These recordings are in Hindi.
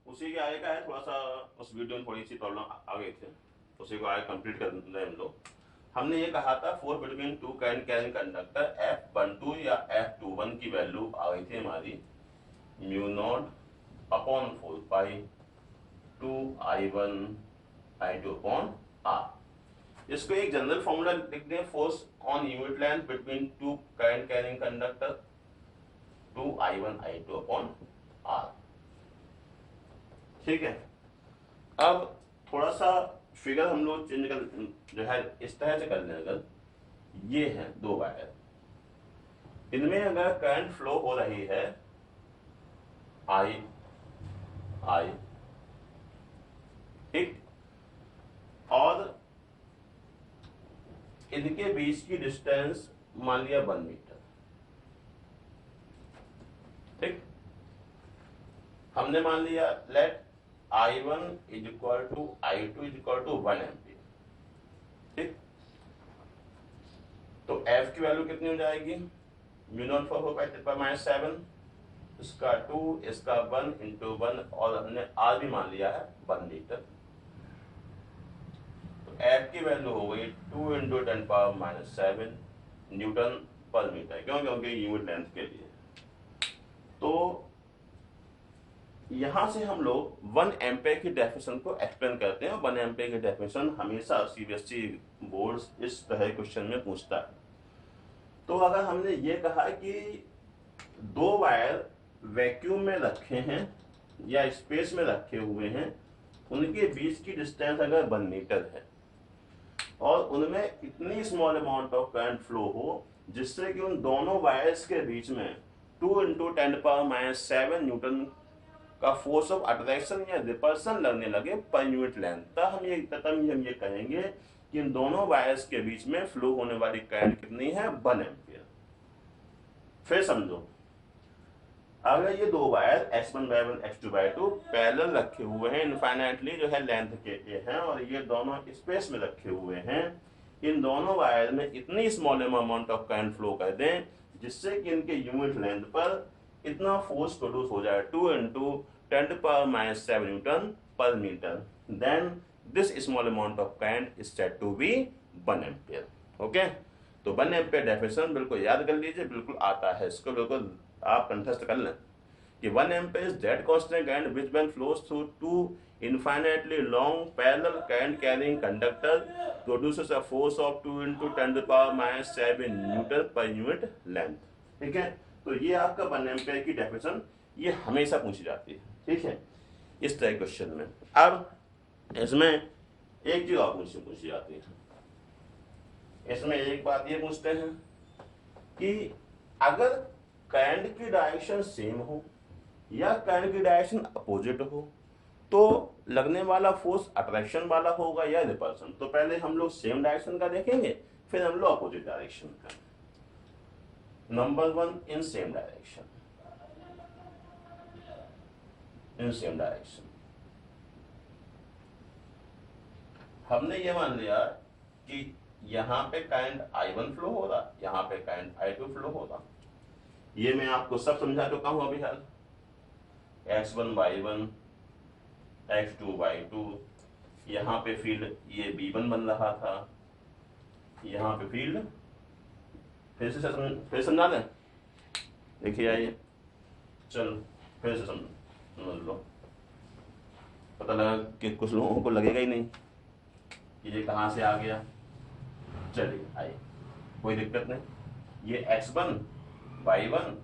उसी के आगे का है, थोड़ा सा उस वीडियो में थोड़ी सी प्रॉब्लम आ गई थी, उसी को आगे कंप्लीट कर रहे हैं हम लोग। हमने ये कहा था force between two can carrying conductor F12 या F21 की वैल्यू आ गई थी हमारी म्यू नॉट अपॉन 4 पाई 2I1 I2 अपॉन R। इसको एक जनरल फॉर्मूला लिख दें, force on unit length between two current carrying conductor 2I1 I2 upon R। ठीक है। अब थोड़ा सा फिगर हम लोग चेंज कर जो है इस तरह से कर लें। अगर ये है दो वायर, इनमें अगर करंट फ्लो हो रही है I ठीक, और इनके बीच की डिस्टेंस मान लिया 1 मीटर। ठीक, हमने मान लिया let I1 is equal to I2 is equal to 1 ampere. ठीक, तो F की वैल्यू कितनी हो जाएगी, म्यू नॉट 4 पाई 10 पावर -7, इसका 2 इसका 1 इंटू 1, और हमने R भी मान लिया है 1 मीटर। तो F की वैल्यू हो गई 2 into 10 power -7 newton per metre, क्यों, क्योंकि यूनिट लेंथ के लिए। तो यहां से हम लोग 1 एम्पेयर की डेफिनेशन को एक्सप्लेन करते हैं। 1 एम्पेयर की डेफिनेशन हमेशा सीबीएसई बोर्ड इस तरह क्वेश्चन में पूछता है। तो अगर हमने ये कहा कि दो वायर वैक्यूम में रखे हैं या स्पेस में रखे हुए हैं, उनके बीच की डिस्टेंस अगर 1 मीटर है और उनमें इतनी small amount of current flow हो जिससे कि उन दोनों वायर्स के बीच में 2 इंटू 10 पावर -7 न्यूटन का फोर्स ऑफ अट्रैक्शन या रिपल्सन लगने लगे पर यूनिट लेंथ, तब हम ये कहेंगे कि इन दोनों वायर्स के बीच में फ्लो होने वाली करंट कितनी है, 1 एम्पियर। फिर समझो, अगर ये दो वायर x1/1 x2/2 पैरेलल रखे हुए हैं, इनफाइनाइटली जो है लेंथ के हैं, और ये दोनों स्पेस में रखे हुए हैं, इन दोनों वायर में इतनी small amount of current flow कर दें जिससे कि इनके यूनिट लेंथ पर इतना फोर्स प्रोड्यूस हो जाए 2 into 10 power -7 newton per metre, then this small amount of current is said to be 1 ampere. Okay, तो 1 एम्पियर डेफिनेशन बिल्कुल याद कर लीजिए, बिल्कुल आता है, इसको बिल्कुल आप कंठस्थ कर लें कि 1 ampere is that constant current which when flows through two infinitely long parallel current carrying conductor produces a force of 2 into 10 to the power -7 newton per unit length. ठीक है, तो ये आपका 1 एम्पियर की डेफिनेशन ये हमेशा पूछी जाती है। ठीक है, इस तरह क्वेश्चन में। अब इसमें एक चीज और पूछी जाती है, इसमें एक बात ये पूछते हैं कि अगर करंट की डायरेक्शन सेम हो या करंट की डायरेक्शन अपोजिट हो तो लगने वाला फोर्स अट्रैक्शन वाला होगा या रिपल्सन। तो पहले हम लोग सेम डायरेक्शन का देखेंगे, फिर हम लोग अपोजिट डायरेक्शन का। Number 1, in same direction, in same direction हमने ये मान लिया कि यहां पे करंट I1 फ्लो हो रहा, यहां पे करंट I2 फ्लो हो रहा। ये मैं आपको सब समझा चुका हूं अभी हाल, x1/1 x2/2, यहाँ पे फील्ड ये B1 बन रहा था, यहाँ पे फील्ड फिर समझा दें। देखिए आइए, चलो फिर से समझ लो, पता लगा कि कुछ लोगों को लगेगा ही नहीं कि ये कहाँ से आ गया। चलिए आइए, कोई दिक्कत नहीं। ये x1/1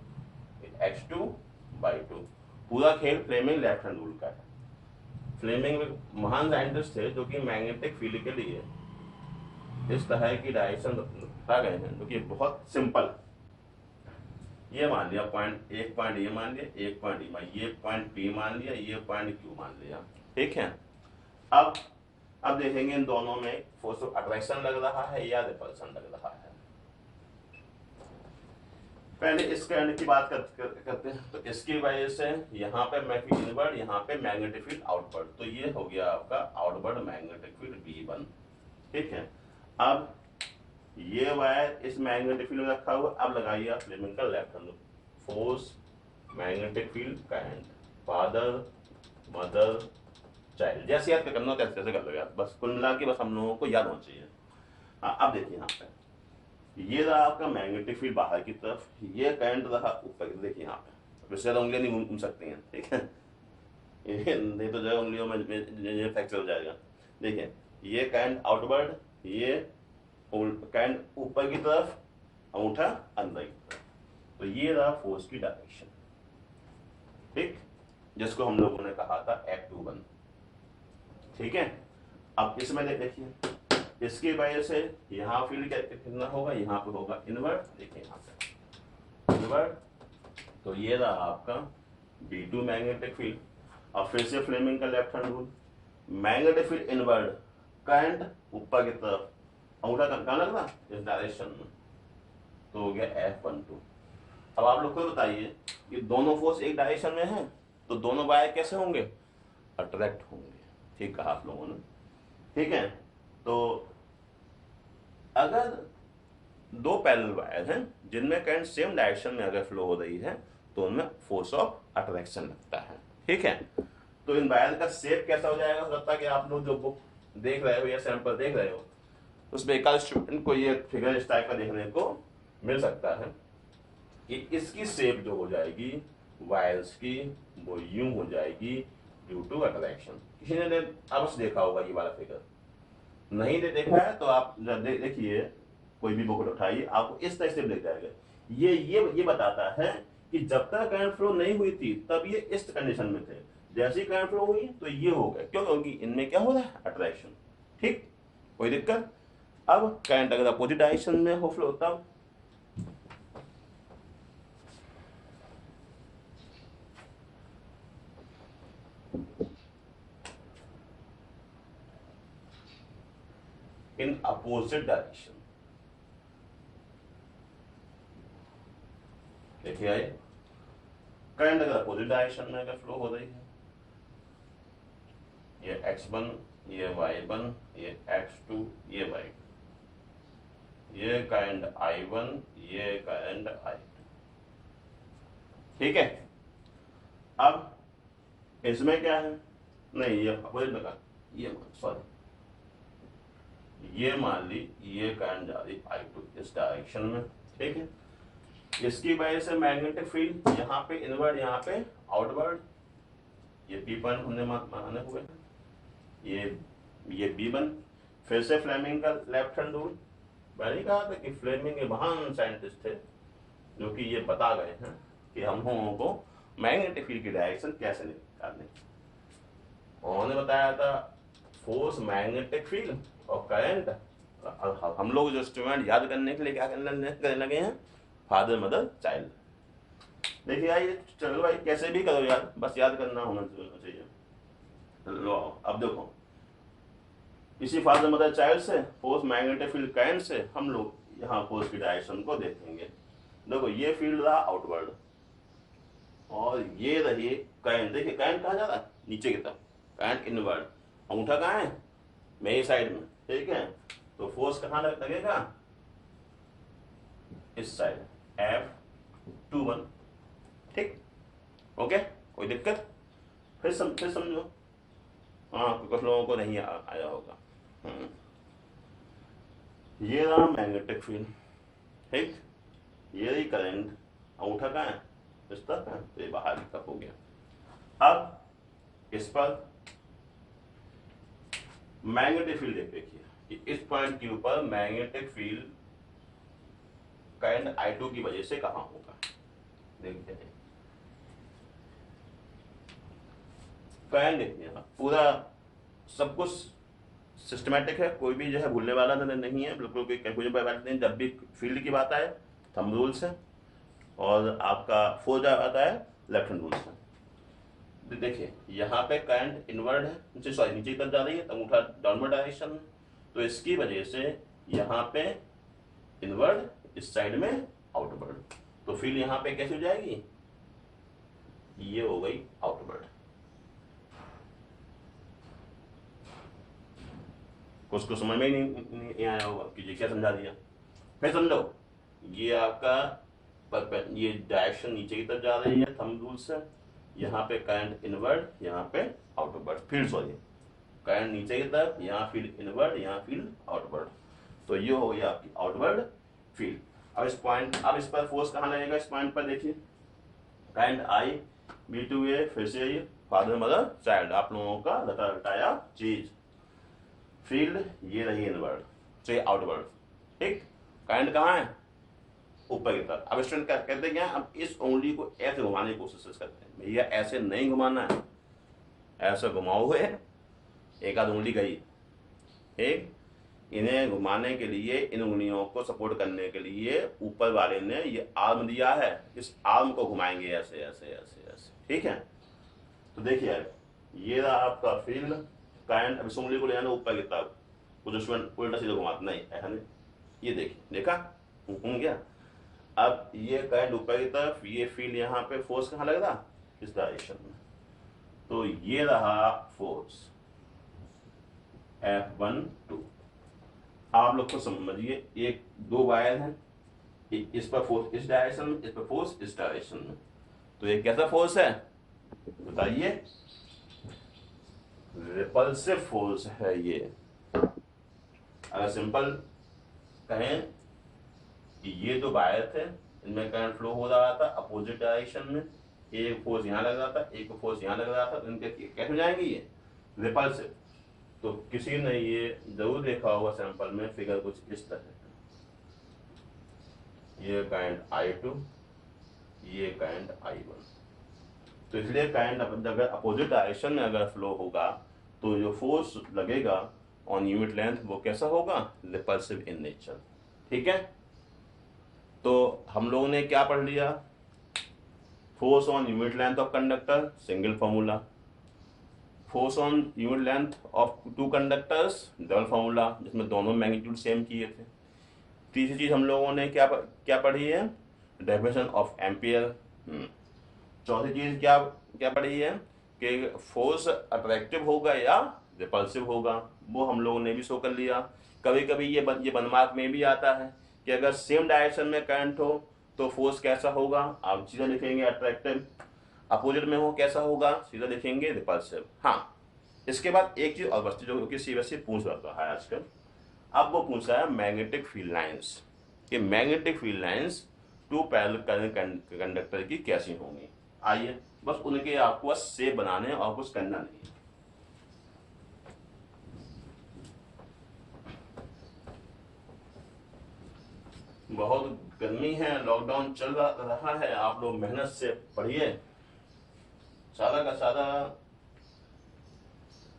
x2/2, पूरा खेल फ्लेमिंग लेफ्ट हैंड रूल का है। फ्लेमिंग महान साइंटिस्ट थे जो कि मैग्नेटिक फील्ड के लिए इस तरह की डायरेक्शन बता गए हैं जो कि बहुत सिंपल। ये मान लिया पॉइंट, एक पॉइंट ये मान लिया, एक पॉइंट ये पॉइंट P मान लिया, ये पॉइंट Q मान लिया। ठीक है, अब देखेंगे इन दोनों में फोर्स ऑफ अट्रैक्शन लग रहा है या रिपल्सन लग रहा है। पहले इस करंट की बात करते हैं। तो इसकी वजह से यहाँ पे मैग्नेटिक इनवर्ड, यहाँ पे मैग्नेटिक फील्ड आउटवर्ड, तो ये हो गया आपका आउटवर्ड मैग्नेटिक फील्ड B1। ठीक है, अब ये वायर इस मैग्नेटिक फील्ड में रखा हुआ, अब लगाइए आप फ्लेमिंग का left hand force magnetic field current, father mother child, जैसे याद करना हो तैसे कर लो यार, बस कुल मिला के बस हम लोगों को याद होना चाहिए। हाँ अब देखिए यहाँ पे ये रहा आपका मैग्नेटिक फील्ड बाहर की तरफ, ये करंट रहा ऊपर की, देखिए यहाँ पे वैसे ज़्यादा उंगलियां नहीं घूम सकती हैं, ठीक है, ये नहीं तो जो है उंगलियों में ये फ्रैक्चर हो जाएगा। देखिए ये करंट आउटवर्ड, ये करंट ऊपर की तरफ, अंगूठा अंदर की तरफ, तो ये रहा फोर्स की डायरेक्शन, ठीक, जिसको हम लोगों ने कहा था F21, ठीक है। अब इसमें देखिए इसकी वजह से यहाँ फील्ड कितना होगा, यहाँ पे होगा इनवर्ट, देखिए यहाँ पे इनवर्ट, तो ये रहा आपका B2 मैग्नेटिक फील्ड। अब फिर से फ्लेमिंग का left hand rule, magnetic field invert, current ऊपर की तरफ, अंगूठा कहाँ लग रहा इस डायरेक्शन में, तो हो गया F12। अब आप लोग को बताइए कि दोनों फोर्स एक डायरेक्शन में है तो दोनों वायर कैसे होंगे, अट्रैक्ट होंगे, ठीक कहा आप लोगों ने, ठीक है। तो अगर दो पैरेलल वायर हैं जिनमें करंट सेम डायरेक्शन में अगर फ्लो हो रही है तो उनमें फोर्स ऑफ अट्रैक्शन लगता है, ठीक है। तो इन वायर का शेप कैसा हो जाएगा, लगता है कि आप लोग जो बुक देख रहे हो या सैंपल देख रहे हो उसमें एक स्टूडेंट को ये फिगर इस टाइप का देखने को मिल सकता है कि इसकी शेप जो हो जाएगी वायर्स की वो यूं हो जाएगी ड्यू टू अट्रैक्शन। किसी ने अवश्य देखा होगा ये वाला फिगर, नहीं देखा है तो आप देखिए कोई भी बुक उठाइए, आपको इस तरह से दिख जाएगा। ये बताता है कि जब तक करंट फ्लो नहीं हुई थी तब ये इस कंडीशन में थे, जैसे ही करंट फ्लो हुई तो ये हो गया, क्यों, क्योंकि इनमें क्या हो रहा है, अट्रैक्शन, ठीक, कोई दिक्कत। अब करंट अगर अपोजिट डायरेक्शन में हो फ्लो तब इन अपोजिट डायरेक्शन, देखिए आइए करंट अगर अपोजिट डायरेक्शन में अगर फ्लो हो रही है, ये x1 ये y1 ये x2 ये y2, ये करंट I1 ये करंट I2, ठीक है। अब इसमें क्या है, नहीं ये अपोजिट लगा, ये सॉरी ये मान ली ये करंट जा रही I2 इस डायरेक्शन में, ठीक है। इसकी वजह से मैग्नेटिक फील्ड यहाँ पे इनवर्ड यहाँ पे आउटवर्ड, ये P पॉइंट हमने माने हुए, ये B1। फिर से फ्लेमिंग का लेफ्ट हैंड रूल, मैंने कहा था कि फ्लेमिंग एक महान साइंटिस्ट थे जो कि ये बता गए हैं कि हम लोगों को मैग्नेटिक फील्ड की डायरेक्शन कैसे निकालनी। उन्होंने बताया था फोर्स मैग्नेटिक फील्ड और करंट, हम लोग जो स्टूडेंट याद करने के लिए क्या करने लगे हैं, फादर मदर चाइल्ड। देखिए यार ये चलो भाई कैसे भी करो यार, बस याद करना होना चाहिए। लो अब देखो इसी फादर मदर चाइल्ड से फोर्स मैग्नेटिक फील्ड करंट से हम लोग यहाँ फोर्स की डायरेक्शन को देखेंगे। देखो ये फील्ड रहा आउटवर्ड और ये रही करंट, देखिए करंट कहाँ जा रहा है, नीचे की तरफ, करंट इनवर्ड, अंगूठा कहाँ है, मेरी साइड में, ठीक है। तो फोर्स कहाँ लगेगा, इस साइड F21, ठीक, ओके, कोई दिक्कत, फिर समझो, हाँ कुछ लोगों को नहीं आया होगा। ये रहा मैग्नेटिक फील्ड, ठीक, ये रही करंट, अंगूठा कहाँ है, इस तरफ है, तो ये बाहर की तरफ हो गया। अब इस पर मैग्नेटिक फील्ड देखिए कि इस पॉइंट के ऊपर मैग्नेटिक फील्ड करंट I2 की वजह से कहां होगा, देखते हैं। करंट देखिए पूरा सब कुछ सिस्टमैटिक है, कोई भी जो है भूलने वाला नहीं है, बिल्कुल कोई कंफ्यूजन वाली बात नहीं। जब भी फील्ड की बात आए थंब रूल से और आपका फोर्स आता है लेफ्ट हैंड रूल से। देखिए यहाँ पे करंट इनवर्ड है, नीचे सॉरी नीचे की तरफ जा रही है, अंगूठा डाउनवर्ड डायरेक्शन में, तो इसकी वजह से यहाँ पे इनवर्ड, इस साइड में आउटवर्ड, तो फील्ड यहाँ पे कैसे हो जाएगी, ये हो गई आउटवर्ड। उसको समझ में ही नहीं आया होगा कि ये क्या समझा दिया, फिर समझो ये आपका ये डायरेक्शन नीचे की तरफ जा रही है थंब रूल से, यहाँ पे करंट इनवर्ड, यहाँ पे आउटवर्ड फील्ड, सॉरी करंट नीचे की तरफ, यहाँ फील्ड इनवर्ड, यहाँ फील्ड आउटवर्ड। तो ये हो गया आपकी आउटवर्ड फील्ड। अब इस पॉइंट, अब इस पर फोर्स कहाँ लगेगा, इस पॉइंट पर देखिए करंट आई बी टू ए, फिर से ये फादर मदर चाइल्ड, आप लोगों का रटाया चीज। फील्ड ये रही इनवर्ड, तो ये आउटवर्ड, ठीक। करंट कहाँ है, ऊपर की तरफ। अब स्टूडेंट क्या कहते हैं, अब इस उंगली को ऐसे घुमाने की कोशिश करते हैं, भैया ऐसे नहीं घुमाना है, ऐसे घुमाओगे एक आध उंगली गई, ठीक। इन्हें घुमाने के लिए, इन उंगलियों को सपोर्ट करने के लिए ऊपर वाले ने ये आर्म दिया है, इस आर्म को घुमाएंगे ऐसे ऐसे ऐसे ऐसे, ठीक है। तो देखिए यार, ये रहा आपका फील्ड, करंट। अब इस उंगली को ले जाना ऊपर की तरफ, कुछ स्टूडेंट उल्टा सीधा घुमाते, नहीं ऐसा नहीं, ये देखिए, देखा घूम गया। अब ये करंट ऊपर की तरफ, ये फील्ड, यहाँ पे फोर्स कहाँ लग रहा, इस डायरेक्शन में। तो ये रहा फोर्स F12। आप लोग को समझिए, एक दो वायर हैं, इस पर फोर्स इस डायरेक्शन में, इस पर फोर्स इस डायरेक्शन में। तो ये कैसा फोर्स है बताइए, रिपल्सिव फोर्स है ये। अगर सिंपल कहें कि ये दो वायर थे, इनमें करंट फ्लो हो रहा था अपोजिट डायरेक्शन में, एक फोर्स यहाँ लग रहा था, एक फोर्स यहाँ लग रहा था, तो इनके कैसे हो जाएंगे ये, रिपल्सिव। तो किसी ने ये जरूर देखा होगा सैंपल में, फिगर कुछ इस तरह, ये करंट I2, ये करंट I1। तो इसलिए करंट अगर अपोजिट डायरेक्शन में अगर फ्लो होगा, तो जो फोर्स लगेगा ऑन यूनिट लेंथ वो कैसा होगा, रिपल्सिव इन नेचर, ठीक है। तो हम लोगों ने क्या पढ़ लिया, force on unit length of conductor single formula, force on unit length of two conductors double formula, जिसमें दोनों मैग्नीट्यूड सेम किए थे। तीसरी चीज हम लोगों ने क्या पढ़ी है, डेफिनेशन ऑफ एम्पियर। चौथी चीज क्या क्या पढ़ी है कि फोर्स अट्रैक्टिव होगा या रिपल्सिव होगा, वो हम लोगों ने भी शो कर लिया। कभी कभी ये 1 मार्क में भी आता है कि अगर सेम डायरेक्शन में करंट हो तो फोर्स कैसा होगा, आप सीधा लिखेंगे अट्रैक्टिव, अपोजिट में हो कैसा होगा, सीधा लिखेंगे रिपल्सिव। हाँ, इसके बाद एक चीज और बचती जो कि सीबीएसई पूछ रहा है आजकल, अब वो पूछ रहा है मैग्नेटिक फील्ड लाइंस, कि magnetic field lines two parallel conductor की कैसी होंगी। आइए, बस उनके आपको बस शेप बनाने और कुछ करना नहीं। बहुत गर्मी है, लॉकडाउन चल रहा है, आप लोग मेहनत से पढ़िए। सारा का सारा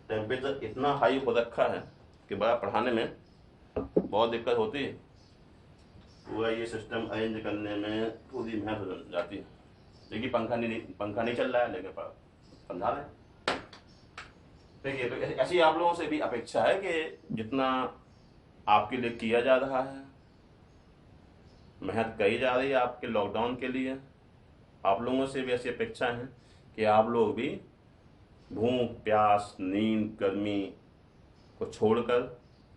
टेम्परेचर इतना हाई हो रखा है कि बड़ा पढ़ाने में बहुत दिक्कत होती है, पूरा ये सिस्टम अरेंज करने में पूरी मेहनत हो जाती है। देखिए पंखा नहीं चल रहा है, लेकिन समझा रहे। देखिए, तो ऐसी आप लोगों से भी अपेक्षा है कि जितना आपके लिए किया जा रहा है, मेहनत करी जा रही है आपके लॉकडाउन के लिए, आप लोगों से भी ऐसी अपेक्षा है कि आप लोग भी भूख प्यास नींद गर्मी को छोड़कर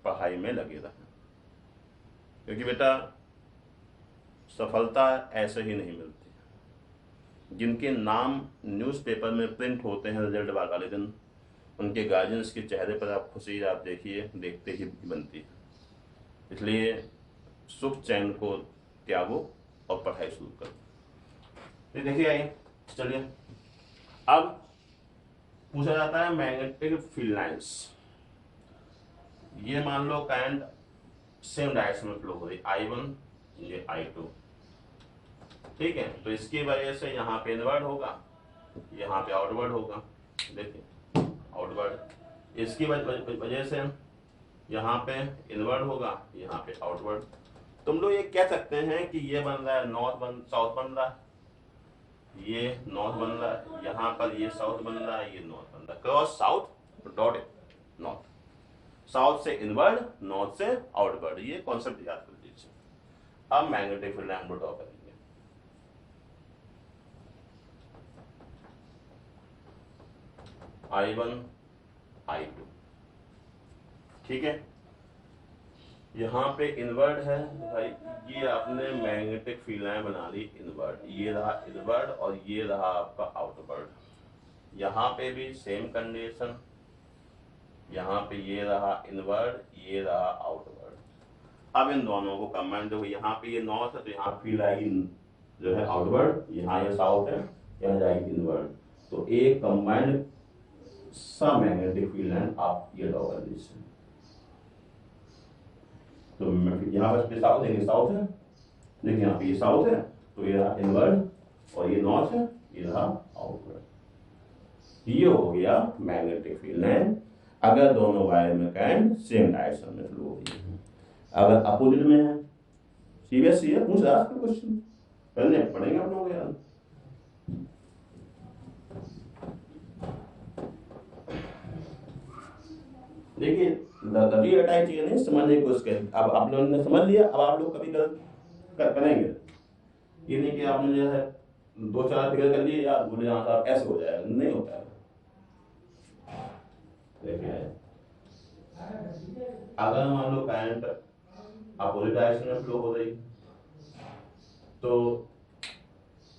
पढ़ाई में लगे रहें। क्योंकि बेटा सफलता ऐसे ही नहीं मिलती। जिनके नाम न्यूज़पेपर में प्रिंट होते हैं रिजल्ट वाले दिन, उनके गार्जियंस के चेहरे पर आप खुशी आप देखते ही बनती है। इसलिए सुख चैन को त्यागो और पढ़ाई शुरू करो। देखिए आइए, चलिए अब पूछा जाता है मैग्नेटिक फील्ड लाइंस। ये मान लो करंट सेम डायरेक्शन में फ्लो हो रही, I1 ये I2, ठीक है। तो इसकी वजह से यहाँ पे इनवर्ड होगा, यहाँ पे आउटवर्ड होगा। देखिए आउटवर्ड, इसकी वजह से यहाँ पे इनवर्ड होगा, यहाँ पे आउटवर्ड। तुम लोग ये कह सकते हैं कि ये बन रहा है साउथ बन रहा है, ये नॉर्थ बन रहा है, यहाँ पर ये साउथ बन रहा है, ये नॉर्थ बन रहा है। Cross south dot north, south से इनवर्ड, नॉर्थ से आउटवर्ड, ये कॉन्सेप्ट याद कर लीजिए। अब मैग्नेटिक फील्ड लाइन को ड्रॉ करेंगे। I1 I2, ठीक है। यहाँ पे इनवर्ड है भाई, ये आपने मैग्नेटिक फील्ड लाइन बना ली इनवर्ड, ये रहा इनवर्ड और ये रहा आपका आउटवर्ड। यहाँ पे भी सेम कंडीशन, यहाँ पे ये रहा इनवर्ड, ये रहा आउटवर्ड। अब इन दोनों को कंबाइन, देखो यहाँ पे ये नॉर्थ है तो यहाँ फील्ड आएगी जो है आउटवर्ड, यहाँ ये साउथ है, यहाँ जाएगी इनवर्ड। तो एक कंबाइंड सा मैग्नेटिक फील्ड लाइन आप ये ड्रॉ कर दीजिए। तो यहाँ पर साउथ है, साउथ है, देखिए यहाँ पे ये साउथ है तो ये रहा इनवर्ड, और ये नॉर्थ है, ये रहा आउटवर्ड। ये हो गया मैग्नेटिक फील्ड लाइन अगर दोनों वायर में करंट सेम डायरेक्शन में फ्लो हो रही है। अगर अपोजिट में है, सीबीएसई है, पूछ रहा है क्वेश्चन, पहले पढ़ेंगे आप लोग यार। देखिए रटी रटाई चीजें नहीं समझने की कोशिश करें। अब आप लोगों ने समझ लिया, अब आप लोग कभी करेंगे। ये नहीं कि आपने जो है 2-4 फिगर कर लिए यार बोले यहाँ साहब ऐसे हो जाएगा, नहीं होता है। देखिए अगर मान लो करंट अपोजिट डायरेक्शन में फ्लो हो रही तो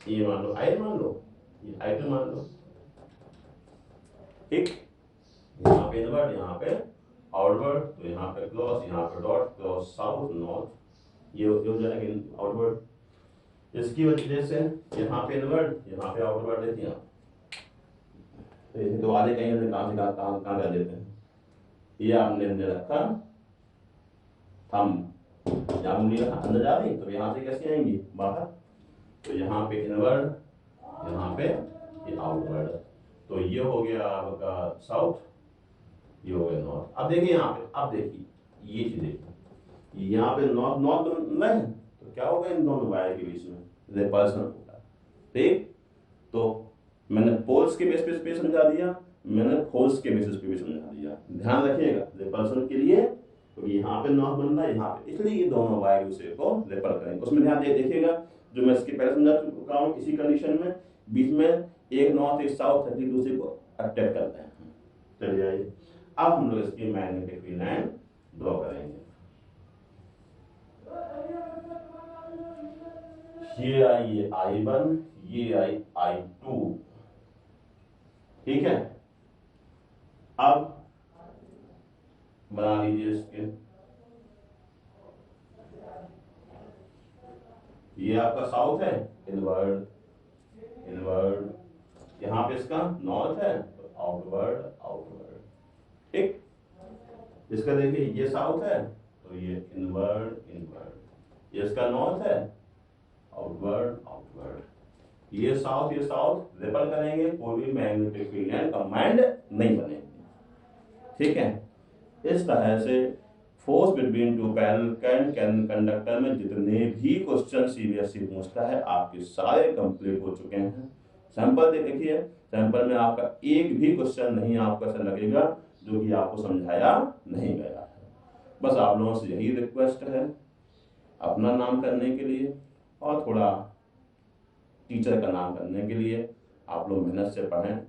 ये मान लो आई मान लो, ये I2 मान लो, ठीक। यहाँ पे इनवर्ड, यहाँ पे आउटवर्ड, तो यहाँ पे क्रॉस, यहाँ पे डॉट, क्रॉस साउथ नॉर्थ, ये हो जाएगा आउटवर्ड। इसकी वजह से यहाँ पे इनवर्ड, यहाँ पे आउटवर्ड देती हैं। तो आधे कहीं कहाँ से कहाँ कर देते हैं। ये आपने अंदर रखा, हम यहाँ उंगली अंदर जा रही तो यहाँ से कैसे आएंगी बाहर, तो यहाँ पे इनवर्ड, यहाँ पे ये आउटवर्ड। तो ये हो गया आपका साउथ, ये हो गया नॉर्थ। अब देखिए यहाँ पे, अब देखिए ये चीज देखिए, यहाँ पे नॉर्थ नॉर्थ नहीं तो क्या होगा, इन दोनों वायर के बीच में रिपल्सन होगा, ठीक। तो मैंने पोल्स के बेसिस पे समझा दिया, मैंने फोर्स के बेसिस पे भी समझा दिया। ध्यान रखिएगा रिपल्सन के लिए, तो यहाँ पे नॉर्थ बन रहा है, यहाँ पे, इसलिए ये दोनों वायर दूसरे को रिपल करेंगे। उसमें ध्यान देखिएगा, जो मैं इसके पहले समझा चुका हूँ, इसी कंडीशन में बीच में एक नॉर्थ एक साउथ है, दूसरे को अटैक करते हैं। चलिए आइए अब हम लोग इसकी मैग्नेटिक फील्ड लाइन ड्रॉ करेंगे। ये आई I1, ये आई I2, ठीक है। अब बना लीजिए इसके, ये आपका साउथ है, इनवर्ड इनवर्ड, यहाँ पे इसका नॉर्थ है तो आउटवर्ड आउटवर्ड, ठीक। इसका देखिए ये साउथ है तो ये इनवर्ड इनवर्ड, ये इसका नॉर्थ है, आउटवर्ड आउटवर्ड, ये साउथ रिपल करेंगे, कोई भी मैग्नेटिक फील्ड लाइन कंबाइंड नहीं बनेगी, ठीक है। इस तरह से force between two parallel current conductor में जितने भी क्वेश्चन सीबीएसई पूछता है आपके सारे कंप्लीट हो चुके हैं। सैंपल देखिए, सैंपल में आपका एक भी क्वेश्चन नहीं आपका ऐसा लगेगा जो कि आपको समझाया नहीं गया है। बस आप लोगों से यही रिक्वेस्ट है, अपना नाम करने के लिए और थोड़ा टीचर का नाम करने के लिए आप लोग मेहनत से पढ़ें।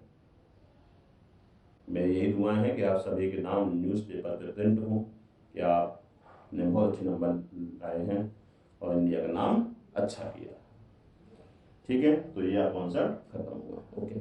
मेरी यही दुआएं हैं कि आप सभी के नाम न्यूज़पेपर पे प्रिंट हों कि आपने बहुत अच्छे नंबर लाए हैं और इंडिया का नाम अच्छा किया, ठीक है। तो ये कॉन्सेप्ट खत्म हुआ, ओके।